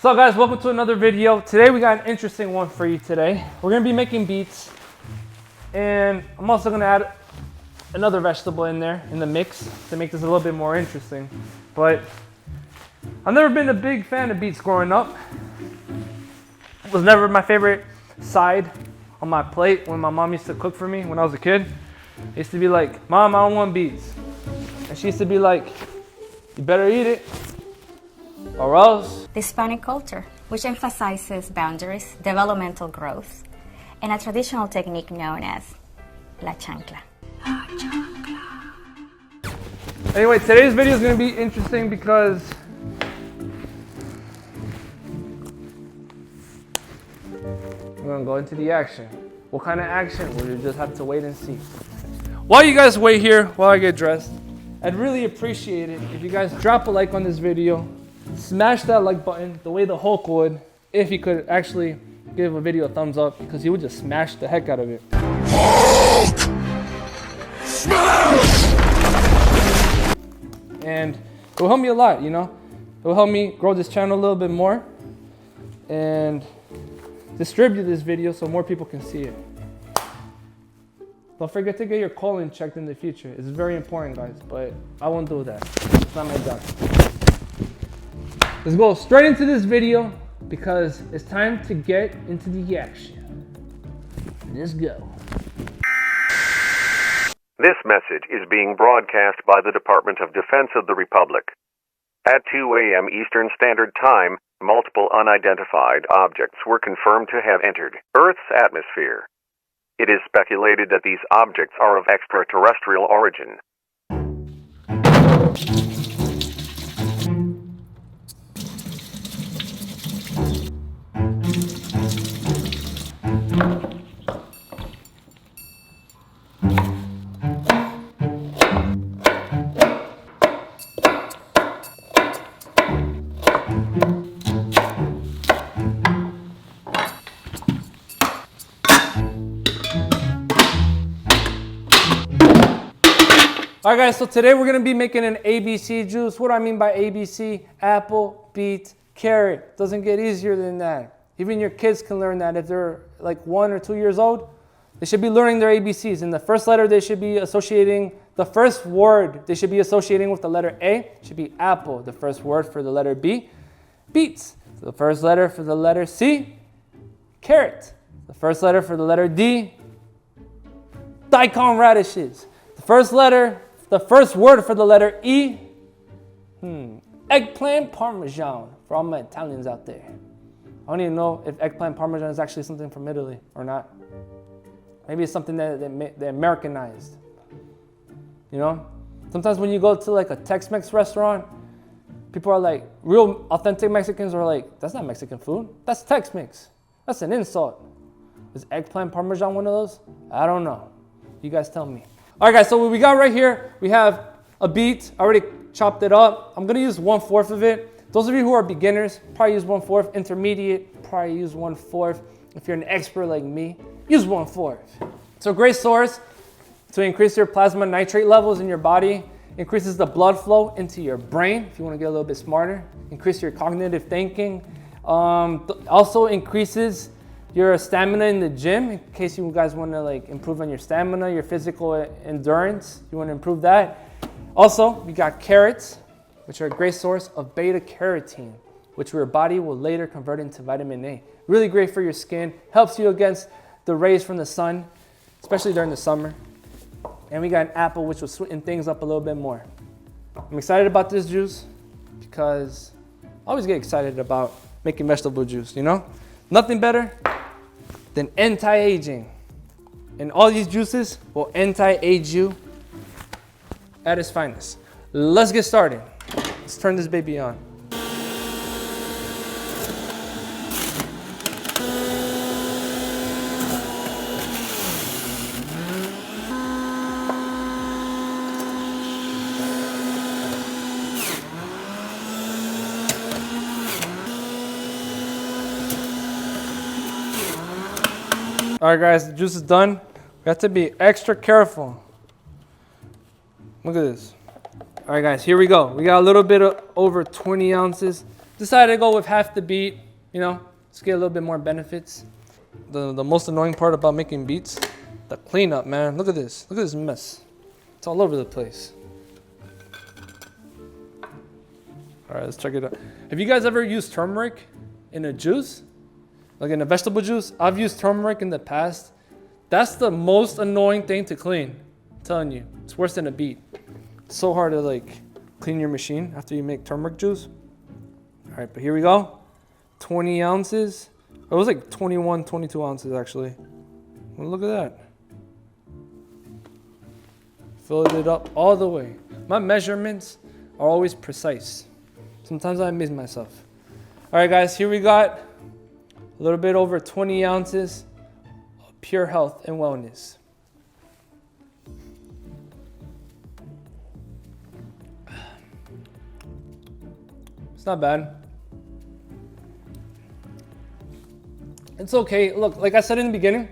So guys, welcome to another video. Today we got an interesting one for you today. We're gonna be making beets, and I'm also gonna add another vegetable in there in the mix to make this a little bit more interesting. But I've never been a big fan of beets growing up. It was never my favorite side on my plate when my mom used to cook for me when I was a kid. I used to be like, Mom, I don't want beets. And she used to be like, you better eat it or else. The Hispanic culture, which emphasizes boundaries, developmental growth, and a traditional technique known as la chancla. Anyway, today's video is going to be interesting because we're going to go into the action. What kind of action? Well, you just have to wait and see. While you guys wait here, while I get dressed, I'd really appreciate it if you guys drop a like on this video. Smash that like button the way the Hulk would if he could actually give a video a thumbs up, because he would just smash the heck out of it. Hulk! Smash! And it will help me a lot, you know? It will help me grow this channel a little bit more and distribute this video so more people can see it. Don't forget to get your colon checked in the future. It's very important, guys, but I won't do that. It's not my job. Let's go straight into this video because it's time to get into the action. Let's go. This message is being broadcast by the Department of Defense of the Republic. At 2 a.m. Eastern Standard Time, multiple unidentified objects were confirmed to have entered Earth's atmosphere. It is speculated that these objects are of extraterrestrial origin. All right, guys, so today we're gonna be making an ABC juice. What do I mean by ABC? Apple, beet, carrot. Doesn't get easier than that. Even your kids can learn that. If they're like 1 or 2 years old, they should be learning their ABCs. And the first letter they should be associating, the first word they should be associating with the letter A should be apple. The first word for the letter B, beets. So the first letter for the letter C, carrot. The first letter for the letter D, daikon radishes. The first word for the letter E, eggplant parmesan, for all my Italians out there. I don't even know if eggplant parmesan is actually something from Italy or not. Maybe it's something that they Americanized. You know? Sometimes when you go to like a Tex-Mex restaurant, people are like, real authentic Mexicans are like, that's not Mexican food. That's Tex-Mex. That's an insult. Is eggplant parmesan one of those? I don't know. You guys tell me. All right, guys, so what we got right here, we have a beet. I already chopped it up. I'm going to use 1/4 of it. Those of you who are beginners, probably use 1/4. Intermediate, probably use 1/4. If you're an expert like me, use 1/4. It's a great source to increase your plasma nitrate levels in your body, increases the blood flow into your brain if you want to get a little bit smarter, increase your cognitive thinking, also increases your stamina in the gym, in case you guys want to like improve on your stamina, your physical endurance. You want to improve that. Also, we got carrots, which are a great source of beta carotene, which your body will later convert into vitamin A. Really great for your skin, helps you against the rays from the sun, especially during the summer. And we got an apple, which will sweeten things up a little bit more. I'm excited about this juice because I always get excited about making vegetable juice, you know? Nothing better than anti-aging. And all these juices will anti-age you at its finest. Let's get started. Let's turn this baby on. All right, guys, the juice is done. We have to be extra careful. Look at this. All right, guys, here we go. We got a little bit of over 20 ounces. decided to go with half the beet, you know, let's get a little bit more benefits. The most annoying part about making beets, the cleanup, man. Look at this mess. It's all over the place. All right, let's check it out. Have you guys ever used turmeric in a juice? Like in a vegetable juice? I've used turmeric in the past. That's the most annoying thing to clean. I'm telling you, it's worse than a beet. It's so hard to like clean your machine after you make turmeric juice. All right, but here we go. 20 ounces. It was like 21, 22 ounces actually. Well, look at that. Filled it up all the way. My measurements are always precise. Sometimes I amaze myself. All right, guys, here we got a little bit over 20 ounces of pure health and wellness. It's not bad. It's okay. Look, like I said in the beginning,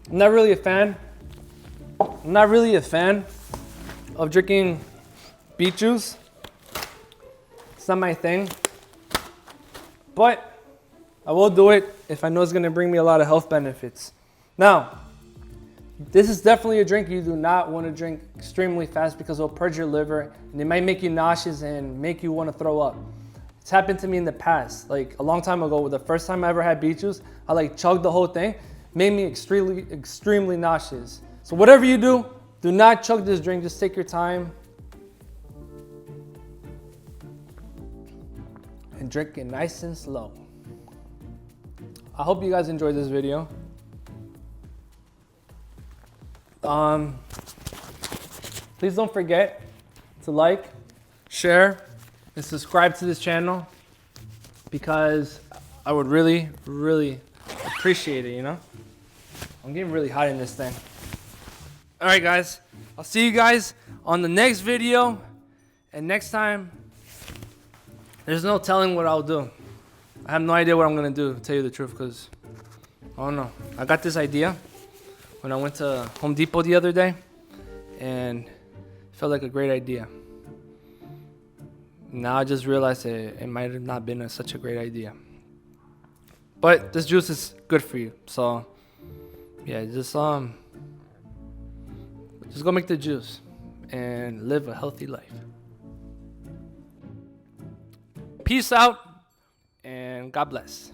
I'm not really a fan of drinking beet juice. It's not my thing. But I will do it if I know it's going to bring me a lot of health benefits. Now, this is definitely a drink you do not want to drink extremely fast because it'll purge your liver and it might make you nauseous and make you want to throw up. It's happened to me in the past, like a long time ago. The first time I ever had beet juice, I like chugged the whole thing. Made me extremely nauseous. So whatever you do not chug this drink. Just take your time and drink it nice and slow. I hope you guys enjoyed this video. Please don't forget to like, share, and subscribe to this channel because I would really, really appreciate it, you know? I'm getting really hot in this thing. All right, guys. I'll see you guys on the next video. And next time, there's no telling what I'll do. I have no idea what I'm going to do, to tell you the truth, because I don't know. I got this idea when I went to Home Depot the other day, and it felt like a great idea. Now I just realized it might have not been such a great idea. But this juice is good for you. So, yeah, just go make the juice and live a healthy life. Peace out and God bless.